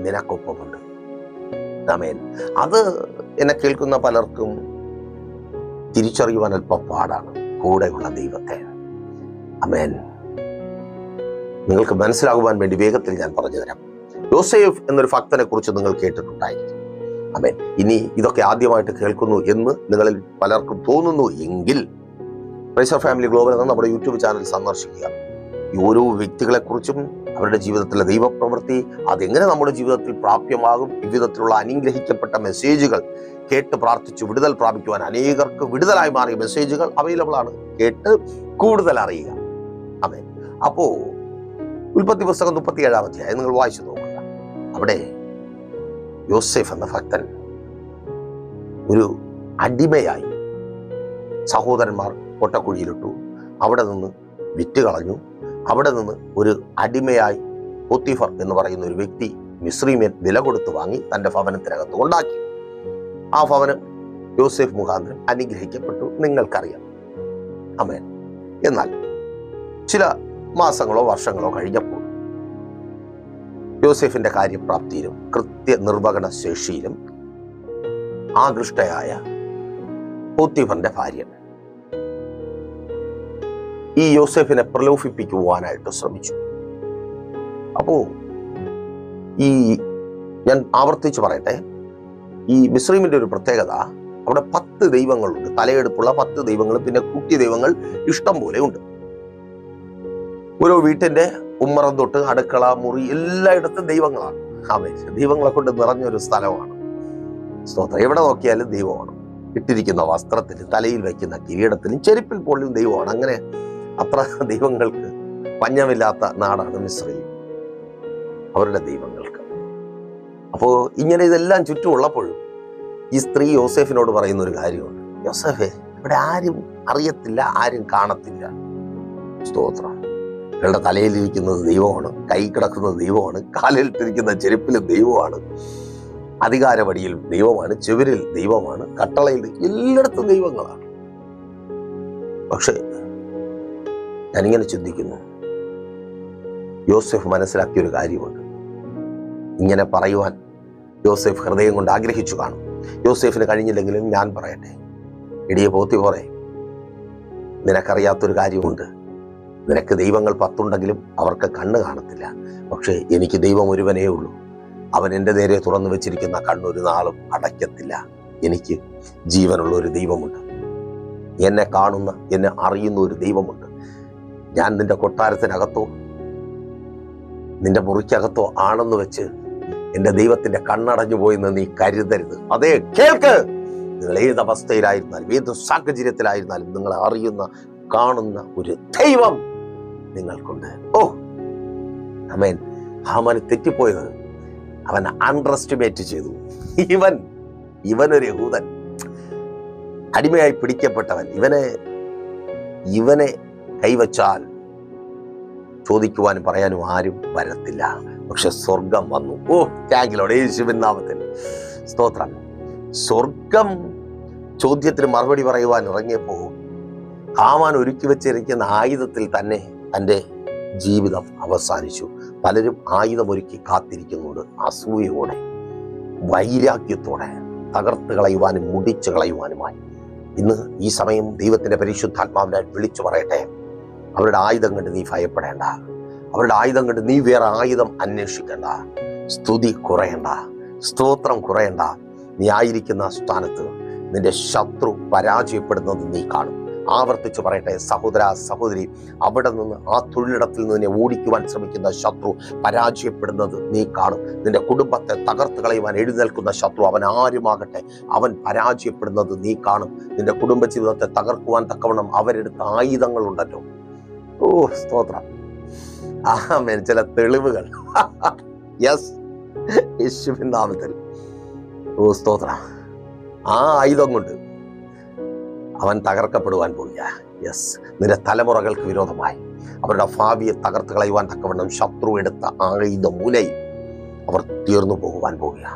നിനക്കൊപ്പമുണ്ട്. ആമേൻ. അത് എന്നെ കേൾക്കുന്ന പലർക്കും തിരിച്ചറിയുവാൻ അല്പം പാടാണ്, കൂടെയുള്ള ദൈവത്തെ. ആമേൻ. നിങ്ങൾക്ക് മനസ്സിലാകുവാൻ വേണ്ടി വേഗത്തിൽ ഞാൻ പറഞ്ഞു തരാം. യോസേഫ് എന്നൊരു ഭക്തനെ കുറിച്ച് നിങ്ങൾ കേട്ടിട്ടുണ്ടായിരിക്കും. ആമേൻ. ഇനി ഇതൊക്കെ ആദ്യമായിട്ട് കേൾക്കുന്നു എന്ന് നിങ്ങളിൽ പലർക്കും തോന്നുന്നു എങ്കിൽ പ്രൈസർ ഫാമിലി ഗ്ലോബൽ എന്ന നമ്മുടെ യൂട്യൂബ് ചാനൽ സന്ദർശിക്കുക. ഈ ഓരോ വ്യക്തികളെ കുറിച്ചും അവരുടെ ജീവിതത്തിലെ ദൈവപ്രവൃത്തി അതെങ്ങനെ നമ്മുടെ ജീവിതത്തിൽ പ്രാപ്യമാകും, വിവിധത്തിലുള്ള അനുഗ്രഹിക്കപ്പെട്ട മെസ്സേജുകൾ കേട്ട് പ്രാർത്ഥിച്ചു വിടുതൽ പ്രാപിക്കുവാൻ അനേകർക്ക് വിടുതലായി മാറിയ മെസ്സേജുകൾ അവൈലബിൾ ആണ്. കേട്ട് കൂടുതൽ അറിയുക. ആമേൻ. അപ്പോ ഉൽപ്പത്തി പുസ്തകം 37-ാം അധ്യായം നിങ്ങൾ വായിച്ചു നോക്കുക. അവിടെ യോസേഫ് എന്ന ഭക്തൻ ഒരു അടിമയായി സഹോദരന്മാർ പൊട്ടക്കുഴിയിലിട്ടു. അവിടെ നിന്ന് വിറ്റ് കളഞ്ഞു. അവിടെ നിന്ന് ഒരു അടിമയായി പോത്തിഫർ എന്ന് പറയുന്ന ഒരു വ്യക്തി മിസ്രീമ്യൻ വില കൊടുത്തു വാങ്ങി തന്റെ ഭവനത്തിനകത്ത് കൊണ്ടാക്കി. ആ ഭവനം യോസേഫ് മുഖാന്തരം അനുഗ്രഹിക്കപ്പെട്ടു, നിങ്ങൾക്കറിയാം. ആമേൻ. എന്നാൽ ചില മാസങ്ങളോ വർഷങ്ങളോ കഴിഞ്ഞപ്പോൾ യോസേഫിന്റെ കാര്യപ്രാപ്തിയിലും കൃത്യനിർവഹണ ശേഷിയിലും ആകൃഷ്ടയായ പോത്തിഫറിന്റെ ഭാര്യ ഈ യോസേഫിനെ പ്രലോഭിപ്പിക്കുവാനായിട്ട് ശ്രമിച്ചു. അപ്പോ ഞാൻ ആവർത്തിച്ച് പറയട്ടെ, ഈ മിസ്രൈമിന്റെ ഒരു പ്രത്യേകത, അവിടെ 10 ദൈവങ്ങളുണ്ട്. തലയെടുപ്പുള്ള 10 ദൈവങ്ങൾ, പിന്നെ കുട്ടി ദൈവങ്ങൾ ഇഷ്ടം പോലെ ഉണ്ട്. ഓരോ വീട്ടിന്റെ ഉമ്മറം തൊട്ട് അടുക്കള, മുറി, എല്ലായിടത്തും ദൈവങ്ങളാണ്. ദൈവങ്ങളെ കൊണ്ട് നിറഞ്ഞൊരു സ്ഥലമാണ്. സ്തോത്രം. എവിടെ നോക്കിയാലും ദൈവമാണ്. ഇട്ടിരിക്കുന്ന വസ്ത്രത്തിലും തലയിൽ വയ്ക്കുന്ന കിരീടത്തിലും ചെരുപ്പിൽ പോലും ദൈവമാണ്. അങ്ങനെ അത്ര ദൈവങ്ങൾക്ക് പഞ്ഞമില്ലാത്ത നാടാണ് മിസ്രൈം, അവരുടെ ദൈവങ്ങൾക്ക്. അപ്പോ ഇങ്ങനെ ഇതെല്ലാം ചുറ്റുമുള്ളപ്പോഴും ഈ സ്ത്രീ യോസേഫിനോട് പറയുന്ന ഒരു കാര്യമുണ്ട്. യോസേഫേ, ഇവിടെ ആരും അറിയത്തില്ല, ആരും കാണത്തില്ല. സ്തോത്രം. ഇവരുടെ തലയിലിരിക്കുന്നത് ദൈവമാണ്, കൈ കിടക്കുന്നത് ദൈവമാണ്, കാലിലിട്ടിരിക്കുന്ന ചെരുപ്പിലും ദൈവമാണ്, അധികാരവടിയിൽ ദൈവമാണ്, ചെവിരിൽ ദൈവമാണ്, കട്ടളയിൽ, എല്ലായിടത്തും ദൈവങ്ങളാണ്. പക്ഷേ ഞാനിങ്ങനെ ചിന്തിക്കുന്നു, യോസേഫ് മനസ്സിലാക്കിയൊരു കാര്യമുണ്ട്. ഇങ്ങനെ പറയുവാൻ യോസേഫ് ഹൃദയം കൊണ്ട് ആഗ്രഹിച്ചു കാണും. യോസേഫിന് കഴിഞ്ഞില്ലെങ്കിലും ഞാൻ പറയട്ടെ, ഇടിയ പോത്തിഫറേ, നിനക്കറിയാത്തൊരു കാര്യമുണ്ട്. നിനക്ക് ദൈവങ്ങൾ 10 ഉണ്ടെങ്കിലും അവർക്ക് കണ്ണ് കാണത്തില്ല. പക്ഷേ എനിക്ക് ദൈവം ഒരുവനേ ഉള്ളൂ. അവൻ എൻ്റെ നേരെ തുറന്നു വെച്ചിരിക്കുന്ന കണ്ണൊരു നാളും അടയ്ക്കത്തില്ല. എനിക്ക് ജീവനുള്ള ഒരു ദൈവമുണ്ട്. എന്നെ കാണുന്ന, എന്നെ അറിയുന്ന ഒരു ദൈവമുണ്ട്. ഞാൻ നിന്റെ കൊട്ടാരത്തിനകത്തോ നിന്റെ മുറിക്കകത്തോ ആണെന്ന് വെച്ച് എൻ്റെ ദൈവത്തിന്റെ കണ്ണടഞ്ഞു പോയെന്ന് നീ കരുതരുത്. അതേ, കേൾക്ക്. നിങ്ങൾ ഏത് അവസ്ഥയിലായിരുന്നാലും, ഏത് സാഹചര്യത്തിലായിരുന്നാലും, നിങ്ങളെ അറിയുന്ന, കാണുന്ന ഒരു ദൈവം നിങ്ങൾക്കുണ്ട്. ഓ ആമേൻ. ഹാമാന് തെറ്റിപ്പോയത്, അവൻ അണ്ടർ എസ്റ്റിമേറ്റ് ചെയ്തു. ഇവനൊരു യഹൂദൻ, അടിമയായി പിടിക്കപ്പെട്ടവൻ. ഇവനെ കൈവച്ചാൽ ചോദിക്കുവാനും പറയാനും ആരും വരത്തില്ല. പക്ഷെ സ്വർഗം വന്നു. ഓ താങ്കിലോടെ യേശുവിൻ നാമത്തിൽ സ്തോത്രം. സ്വർഗം ചോദ്യത്തിന് മറുപടി പറയുവാൻ ഇറങ്ങിയപ്പോ ഹാമാൻ ഒരുക്കി വെച്ചിരിക്കുന്ന ആയുധത്തിൽ തന്നെ തൻ്റെ ജീവിതം അവസാനിച്ചു. പലരും ആയുധം ഒരുക്കി കാത്തിരിക്കുന്നുണ്ട്, അസൂയയോടെ, വൈരാഗ്യത്തോടെ, തകർത്ത് കളയുവാനും മുടിച്ചു കളയുവാനുമായി. ഇന്ന് ഈ സമയം ദൈവത്തിന്റെ പരിശുദ്ധാത്മാവിനായി വിളിച്ചു പറയട്ടെ, അവരുടെ ആയുധം കണ്ട് നീ ഭയപ്പെടേണ്ട. അവരുടെ ആയുധം കണ്ട് നീ വേറെ ആയുധം അന്വേഷിക്കേണ്ട. സ്തുതി കുറയണ്ട, സ്തോത്രം കുറയണ്ട. നീ ആയിരിക്കുന്ന സ്ഥാനത്ത് നിന്റെ ശത്രു പരാജയപ്പെടുന്നത് നീ കാണും. ആവർത്തിച്ച് പറയട്ടെ സഹോദര, സഹോദരി, അവിടെ നിന്ന്, ആ തൊഴിലിടത്തിൽ നിന്നെ ഓടിക്കുവാൻ ശ്രമിക്കുന്ന ശത്രു പരാജയപ്പെടുന്നത് നീ കാണും. നിന്റെ കുടുംബത്തെ തകർത്ത് കളയുവാൻ എഴുന്നേൽക്കുന്ന ശത്രു, അവൻ ആരുമാകട്ടെ, അവൻ പരാജയപ്പെടുന്നത് നീ കാണും. നിന്റെ കുടുംബജീവിതത്തെ തകർക്കുവാൻ തക്കവണ്ണം അവരെടുത്ത ആയുധങ്ങളുണ്ടല്ലോ. ഓ സ്തോത്രം. ആമേൻ. ചില തെളിവുകൾ. യെസ്, യേശുവിൻ നാമത്തിൽ. ഓ സ്തോത്രം. ആ ആയുധം കൊണ്ട് അവൻ തകർക്കപ്പെടുവാൻ പോവുക. യെസ്, നിന്റെ തലമുറകൾക്ക് വിരോധമായി അവരുടെ ഭാവിയെ തകർത്ത് കളയുവാൻ തക്കവണ്ണം ശത്രു എടുത്ത ആയുധ മൂലയിൽ അവർ തീർന്നു പോകുവാൻ പോവുക.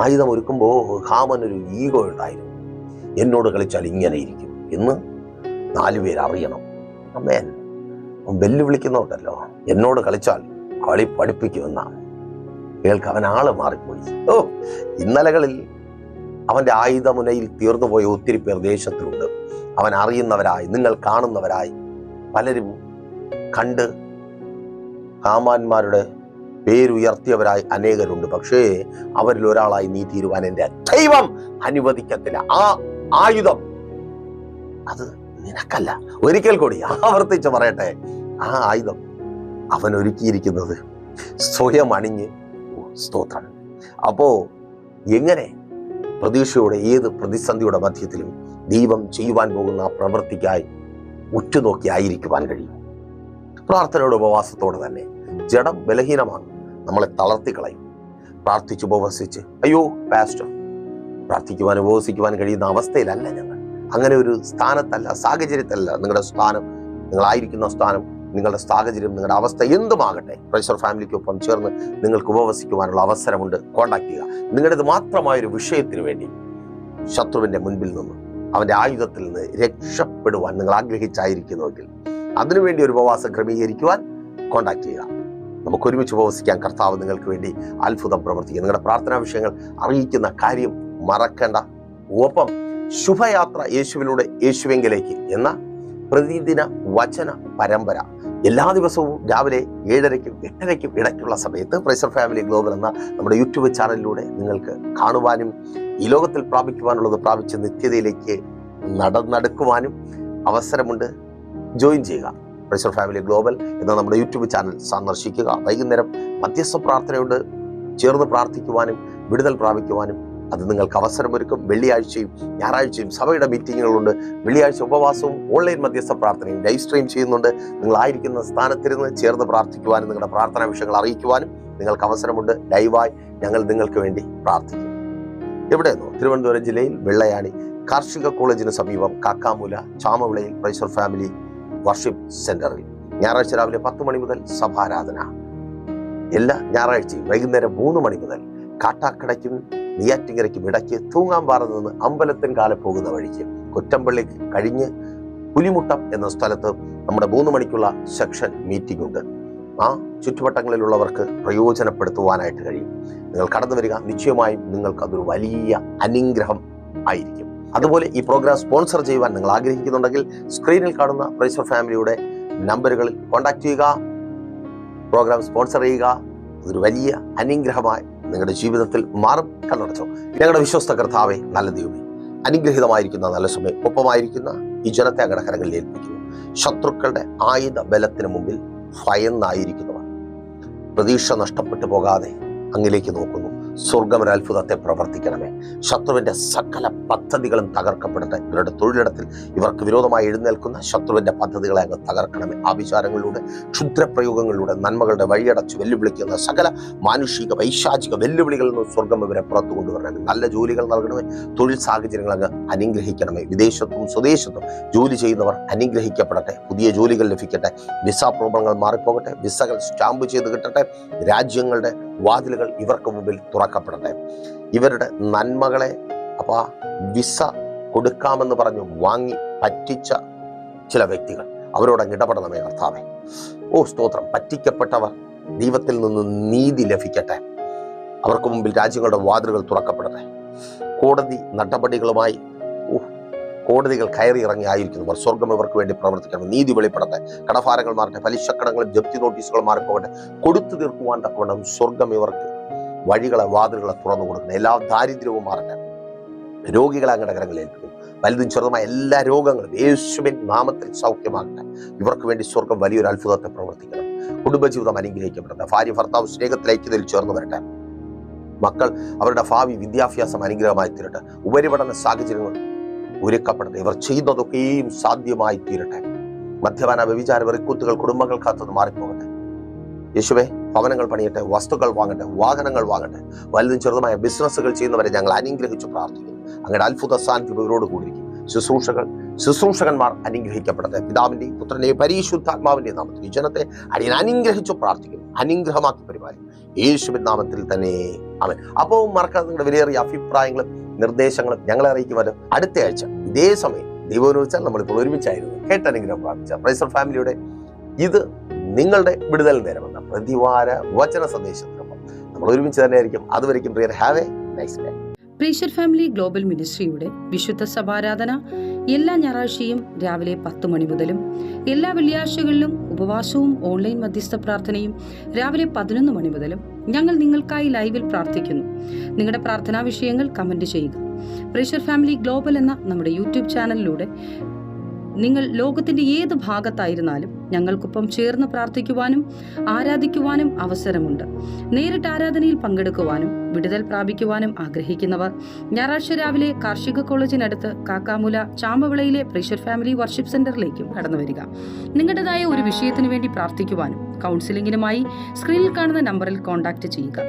ആയുധം ഒരുക്കുമ്പോൾ ഹാമനൊരു ഈഗോ ഉണ്ടായിരുന്നു. എന്നോട് കളിച്ചാൽ ഇങ്ങനെ ഇരിക്കും എന്ന് 4 പേര് അറിയണം. അമ്മേൻ. വെല്ലുവിളിക്കുന്നുണ്ടല്ലോ, എന്നോട് കളിച്ചാൽ കളി പഠിപ്പിക്കുമെന്നാണ്. കേൾക്ക്, അവൻ ആള് മാറിപ്പോയി. ഓ, ഇന്നലകളിൽ അവന്റെ ആയുധമുനയിൽ തീർന്നുപോയ ഒത്തിരി പേർ ദേശത്തിലുണ്ട്. അവൻ അറിയുന്നവരായി, നിങ്ങൾ കാണുന്നവരായി പലരും കണ്ട് ഹാമാന്മാരുടെ പേരുയർത്തിയവരായി അനേകരുണ്ട്. പക്ഷേ അവരിൽ ഒരാളായി നീ തീരുവാൻ എൻ്റെ ദൈവം അനുവദിക്കത്തില്ല. ആ ആയുധം അത് നിനക്കല്ല. ഒരിക്കൽ കൂടി ആവർത്തിച്ച് പറയട്ടെ, ആ ആയുധം അവൻ ഒരുക്കിയിരിക്കുന്നത് സ്വയം അണിഞ്ഞ്. സ്തോത്രം. അപ്പോ എങ്ങനെ പ്രതീക്ഷയോടെ ഏത് പ്രതിസന്ധിയുടെ മധ്യത്തിലും ദൈവം ചെയ്യുവാൻ പോകുന്ന ആ പ്രവൃത്തിക്കായി ഉറ്റുനോക്കി ആയിരിക്കുവാൻ കഴിയും? പ്രാർത്ഥനയുടെ ഉപവാസത്തോടെ തന്നെ. ജഡം ബലഹീനമാണ്, നമ്മളെ തളർത്തിക്കളയും. പ്രാർത്ഥിച്ച് ഉപവസിച്ച്, അയ്യോ പാസ്റ്റർ, പ്രാർത്ഥിക്കുവാൻ ഉപവസിക്കുവാൻ കഴിയുന്ന അവസ്ഥയിലല്ല ഞങ്ങൾ. അങ്ങനെ ഒരു സ്ഥാനത്തല്ല, സാഹചര്യത്തിലല്ല നിങ്ങളുടെ സ്ഥാനം. നിങ്ങളായിരിക്കുന്ന സ്ഥാനം നിങ്ങളുടെ സാഹചര്യം, നിങ്ങളുടെ അവസ്ഥ എന്തുമാകട്ടെ, പ്രൈസർ ഫാമിലിക്കൊപ്പം ചേർന്ന് നിങ്ങൾക്ക് ഉപവസിക്കുവാനുള്ള അവസരമുണ്ട്. കോൺടാക്ട് ചെയ്യുക. നിങ്ങളുടേത് മാത്രമായൊരു വിഷയത്തിന് വേണ്ടി ശത്രുവിൻ്റെ മുൻപിൽ നിന്ന്, അവൻ്റെ ആയുധത്തിൽ നിന്ന് രക്ഷപ്പെടുവാൻ നിങ്ങൾ ആഗ്രഹിച്ചായിരിക്കുന്നുവെങ്കിൽ അതിനുവേണ്ടി ഒരു ഉപവാസം ക്രമീകരിക്കുവാൻ കോൺടാക്ട് ചെയ്യുക. നമുക്ക് ഒരുമിച്ച് ഉപവസിക്കാൻ കർത്താവ് നിങ്ങൾക്ക് വേണ്ടി അത്ഭുതം പ്രവർത്തിക്കും. നിങ്ങളുടെ പ്രാർത്ഥനാ വിഷയങ്ങൾ അറിയിക്കുന്ന കാര്യം മറക്കേണ്ട. ഒപ്പം ശുഭയാത്ര യേശുവിലൂടെ യേശുവെങ്കിലേക്ക് എന്ന പ്രതിദിന വചന പരമ്പര എല്ലാ ദിവസവും രാവിലെ 7:30-ക്കും 8:30-ക്കും ഇടയ്ക്കുള്ള സമയത്ത് പ്രൈസർ ഫാമിലി ഗ്ലോബൽ എന്ന നമ്മുടെ യൂട്യൂബ് ചാനലിലൂടെ നിങ്ങൾക്ക് കാണുവാനും ഈ ലോകത്തിൽ പ്രാപിക്കുവാനുള്ളത് പ്രാപിച്ച് നിത്യതയിലേക്ക് നടക്കുവാനും അവസരമുണ്ട്. ജോയിൻ ചെയ്യുക. പ്രൈസർ ഫാമിലി ഗ്ലോബൽ എന്ന നമ്മുടെ യൂട്യൂബ് ചാനൽ സന്ദർശിക്കുക. വൈകുന്നേരം മധ്യസ്ഥ പ്രാർത്ഥനയോട് ചേർന്ന് പ്രാർത്ഥിക്കുവാനും വിടുതൽ പ്രാപിക്കുവാനും അത് നിങ്ങൾക്ക് അവസരമൊരുക്കും. വെള്ളിയാഴ്ചയും ഞായറാഴ്ചയും സഭയുടെ മീറ്റിങ്ങുകളുണ്ട്. വെള്ളിയാഴ്ച ഉപവാസവും ഓൺലൈൻ മധ്യസ്ഥ പ്രാർത്ഥനയും ലൈവ് സ്ട്രീം ചെയ്യുന്നുണ്ട്. നിങ്ങളായിരിക്കുന്ന സ്ഥാനത്തിരുന്ന് ചേർന്ന് പ്രാർത്ഥിക്കുവാനും നിങ്ങളുടെ പ്രാർത്ഥനാ വിഷയങ്ങൾ അറിയിക്കുവാനും നിങ്ങൾക്ക് അവസരമുണ്ട്. ലൈവായി ഞങ്ങൾ നിങ്ങൾക്ക് വേണ്ടി പ്രാർത്ഥിക്കും. എവിടെയെന്നോ തിരുവനന്തപുരം ജില്ലയിൽ വെള്ളയാണി കാർഷിക കോളേജിന് സമീപം കാക്കാമൂല ചാമവിളയിൽ പ്രൈസർ ഫാമിലി വർഷിപ്പ് സെന്ററിൽ ഞായറാഴ്ച രാവിലെ 10 മണി മുതൽ സഭാരാധന. എല്ലാ ഞായറാഴ്ചയും വൈകുന്നേരം 3 മണി മുതൽ കാട്ടാക്കടയ്ക്കും നെയ്യാറ്റിങ്കരയ്ക്കും ഇടയ്ക്ക് തൂങ്ങാമ്പാറ നിന്ന് അമ്പലത്തിൻ കാലം പോകുന്ന വഴിക്ക് കൊറ്റമ്പള്ളി കഴിഞ്ഞ് പുലിമുട്ടം എന്ന സ്ഥലത്ത് നമ്മുടെ 3 മണിക്കുള്ള സെക്ഷൻ മീറ്റിംഗ് ഉണ്ട്. ആ ചുറ്റുവട്ടങ്ങളിലുള്ളവർക്ക് പ്രയോജനപ്പെടുത്തുവാനായിട്ട് കഴിയും. നിങ്ങൾ കടന്നു വരിക. നിശ്ചയമായും നിങ്ങൾക്ക് അതൊരു വലിയ അനുഗ്രഹം ആയിരിക്കും. അതുപോലെ ഈ പ്രോഗ്രാം സ്പോൺസർ ചെയ്യുവാൻ നിങ്ങൾ ആഗ്രഹിക്കുന്നുണ്ടെങ്കിൽ സ്ക്രീനിൽ കാണുന്ന പ്രൈസർ ഫാമിലിയുടെ നമ്പറുകളിൽ കോൺടാക്ട് ചെയ്യുക. പ്രോഗ്രാം സ്പോൺസർ ചെയ്യുക. അതൊരു വലിയ അനുഗ്രഹമായി നിങ്ങളുടെ ജീവിതത്തിൽ മാറും. കണ്ണടച്ചോ. ഞങ്ങളുടെ വിശ്വസ്ത കർത്താവേ, നല്ല ദൈവമേ, അനുഗ്രഹീതമായിരിക്കുന്ന നല്ല സമയം ഒപ്പമായിരിക്കുന്ന ഈ ജനത്തെ അങ്ങയുടെ കരങ്ങളിൽ ഏൽപ്പിക്കുന്നു. ശത്രുക്കളുടെ ആയുധ ബലത്തിന് മുമ്പിൽ ഭയന്നായിരിക്കുന്നവർ പ്രതീക്ഷ നഷ്ടപ്പെട്ടു പോകാതെ അങ്ങിലേക്ക് നോക്കുന്നു. സ്വർഗം ഒരു അത്ഭുതത്തെ പ്രവർത്തിക്കണമേ. ശത്രുവിന്റെ സകല പദ്ധതികളും തകർക്കപ്പെടട്ടെ. ഇവരുടെ തൊഴിലിടത്തിൽ ഇവർക്ക് വിരോധമായി എഴുന്നേൽക്കുന്ന ശത്രുവിന്റെ പദ്ധതികളെ അങ്ങ് തകർക്കണമേ. ആഭിചാരങ്ങളിലൂടെ ക്ഷുദ്രപ്രയോഗങ്ങളിലൂടെ നന്മകളുടെ വഴിയടച്ച് വെല്ലുവിളിക്കുന്ന സകല മാനുഷിക പൈശാചിക വെല്ലുവിളികളിൽ നിന്ന് സ്വർഗം ഇവരെ പുറത്തു കൊണ്ടുവരണമേ. നല്ല ജോലികൾ നൽകണമേ. തൊഴിൽ സാഹചര്യങ്ങൾ അങ്ങ് അനുഗ്രഹിക്കണമേ. വിദേശത്തും സ്വദേശത്തും ജോലി ചെയ്യുന്നവർ അനുഗ്രഹിക്കപ്പെടട്ടെ. പുതിയ ജോലികൾ ലഭിക്കട്ടെ. വിസ പ്രോബ്ലങ്ങൾ മാറിപ്പോകട്ടെ. വിസകൾ സ്റ്റാമ്പ് ചെയ്ത് കിട്ടട്ടെ. രാജ്യങ്ങളുടെ വാതിലുകൾ ഇവർക്ക് മുമ്പിൽ തുറക്കപ്പെടട്ടെ. ഇവരുടെ നന്മകളെ വിസ കൊടുക്കാമെന്ന് പറഞ്ഞു വാങ്ങി പറ്റിച്ച ചില വ്യക്തികൾ, അവരോടങ്ങ് ഇടപെടണമേ കർത്താവേ. സ്തോത്രം. പറ്റിക്കപ്പെട്ടവർ ദൈവത്തിൽ നിന്ന് നീതി ലഭിക്കട്ടെ. അവർക്ക് മുമ്പിൽ രാജ്യങ്ങളുടെ വാതിലുകൾ തുറക്കപ്പെടട്ടെ. കോടതി നടപടികളുമായി കോടതികൾ കയറി ഇറങ്ങി ആയിരിക്കുന്നവർ സ്വർഗം ഇവർക്ക് വേണ്ടി പ്രവർത്തിക്കണം. നീതി വെളിപ്പെടട്ടെ. കടഭാരങ്ങൾ മാറട്ടെ. പലിശക്കടങ്ങളും ജപ്തി നോട്ടീസുകൾ മാറിപ്പോകട്ടെ. കൊടുത്തു തീർക്കുവാൻ തക്കവണ്ണം സ്വർഗം ഇവർക്ക് വഴികളെ വാതിലുകളെ തുറന്നു കൊടുക്കണം. എല്ലാ ദാരിദ്ര്യവും മാറട്ടെ. രോഗികളെ അങ്ങയുടെ കരങ്ങളിൽ ഏൽപ്പിക്കും. വലുതും ചെറുതുമായ എല്ലാ രോഗങ്ങളും യേശുവിൻ നാമത്തിൽ സൗഖ്യമാകട്ടെ. ഇവർക്ക് വേണ്ടി സ്വർഗം വലിയൊരു അത്ഭുതത്തെ പ്രവർത്തിക്കണം. കുടുംബജീവിതം അനുഗ്രഹിക്കപ്പെടട്ടെ. ഭാര്യ ഭർത്താവ് സ്നേഹത്തിൽ ഐക്യതയിൽ ചേർന്ന് വരട്ടെ. മക്കൾ അവരുടെ ഭാവി വിദ്യാഭ്യാസം അനുഗ്രഹമായി തീരട്ടെ. ഉപരിപഠന സാഹചര്യങ്ങൾ ഒരുക്കപ്പെടട്ടെ. ഇവർ ചെയ്യുന്നതൊക്കെയും സാധ്യമായി തീരട്ടെ. മദ്യപാന വ്യഭിചാര വെറിക്കൂത്തുകൾ കുടുംബങ്ങൾ കാത്തുനിന്ന് മാറിപ്പോകട്ടെ. യേശുവേ, ഭവനങ്ങൾ പണിയട്ടെ. വസ്തുക്കൾ വാങ്ങട്ടെ. വാഹനങ്ങൾ വാങ്ങട്ടെ. വലുതും ചെറുതുമായ ബിസിനസ്സുകൾ ചെയ്യുന്നവരെ ഞങ്ങൾ അനുഗ്രഹിച്ചു പ്രാർത്ഥിക്കുന്നു. അങ്ങയുടെ അത്ഭുത സാന്നിധ്യം ഇവരോട് കൂടിയിരിക്കും. ശുശ്രൂഷകന്മാർ അനുഗ്രഹിക്കപ്പെടട്ടെ. പിതാവിന്റെയും പുത്രന്റെയും പരിശുദ്ധാത്മാവിന്റെയും നാമത്തിൽ ഈ ജനത്തെ അടിയൻ അനുഗ്രഹിച്ചു പ്രാർത്ഥിക്കുന്നു. അനുഗ്രഹമാക്കി പരിപാലിക്കും യേശുവിൻ നാമത്തിൽ തന്നെ. ആമേൻ. അപ്പോൾ മറക്കാതെ നിങ്ങളുടെ വിലയേറിയ അഭിപ്രായങ്ങളും നിർദ്ദേശങ്ങളും ഞങ്ങളെ അറിയിക്കുമല്ലോ. അടുത്ത ആഴ്ച ഇതേ സമയം ദൈവം വെച്ചാൽ നമ്മളിപ്പോൾ ഒരുമിച്ചായിരുന്നു കേട്ടനുഗ്രഹം പ്രാപിച്ച പ്രൈസർ ഫാമിലിയുടെ ഇത് നിങ്ങളുടെ വിടുതൽ നേരമെന്ന പ്രതിവാര വചന സന്ദേശത്തിനൊപ്പം നമ്മൾ ഒരുമിച്ച് തന്നെ ആയിരിക്കും. അതുവരെയും പ്രിയർ, have a nice day. Praiser family global മിനിസ്ട്രിയുടെ വിശുദ്ധ സഭാരാധന എല്ലാ ഞായറാഴ്ചയും രാവിലെ 10 മണി മുതലും എല്ലാ വെള്ളിയാഴ്ചകളിലും ഉപവാസവും ഓൺലൈൻ മധ്യസ്ഥ പ്രാർത്ഥനയും രാവിലെ 11 മണി മുതലും ഞങ്ങൾ നിങ്ങൾക്കായി ലൈവിൽ പ്രാർത്ഥിക്കുന്നു. നിങ്ങളുടെ പ്രാർത്ഥനാ വിഷയങ്ങൾ കമന്റ് ചെയ്യുക. പ്രൈസർ ഫാമിലി ഗ്ലോബൽ എന്ന നമ്മുടെ യൂട്യൂബ് ചാനലിലൂടെ നിങ്ങൾ ലോകത്തിന്റെ ഏത് ഭാഗത്തായിരുന്നാലും ഞങ്ങൾക്കൊപ്പം ചേർന്ന് പ്രാർത്ഥിക്കുവാനും ആരാധിക്കുവാനും അവസരമുണ്ട്. നേരിട്ട് ആരാധനയിൽ പങ്കെടുക്കുവാനും വിടുതൽ പ്രാപിക്കുവാനും ആഗ്രഹിക്കുന്നവർ ഞായറാഴ്ച രാവിലെ കാർഷിക കോളേജിനടുത്ത് കാക്കാമൂല ചാമ്പവിളയിലെ പ്രൈസർ ഫാമിലി വർഷിപ്പ് സെന്ററിലേക്കും കടന്നു വരിക. നിങ്ങളുടേതായ ഒരു വിഷയത്തിനു വേണ്ടി പ്രാർത്ഥിക്കുവാനും കൗൺസിലിംഗിനുമായി സ്ക്രീനിൽ കാണുന്ന നമ്പറിൽ കോൺടാക്ട് ചെയ്യുക.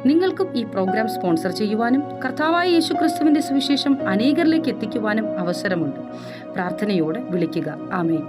നിങ്ങൾക്കും ഈ പ്രോഗ്രാം സ്പോൺസർ ചെയ്യുവാനും കർത്താവായ യേശുക്രിസ്തുവിന്റെ സുവിശേഷം അനേകരിലേക്ക് എത്തിക്കുവാനും അവസരമുണ്ട്. പ്രാർത്ഥനയോടെ വിളിക്കുക. ആമേൻ.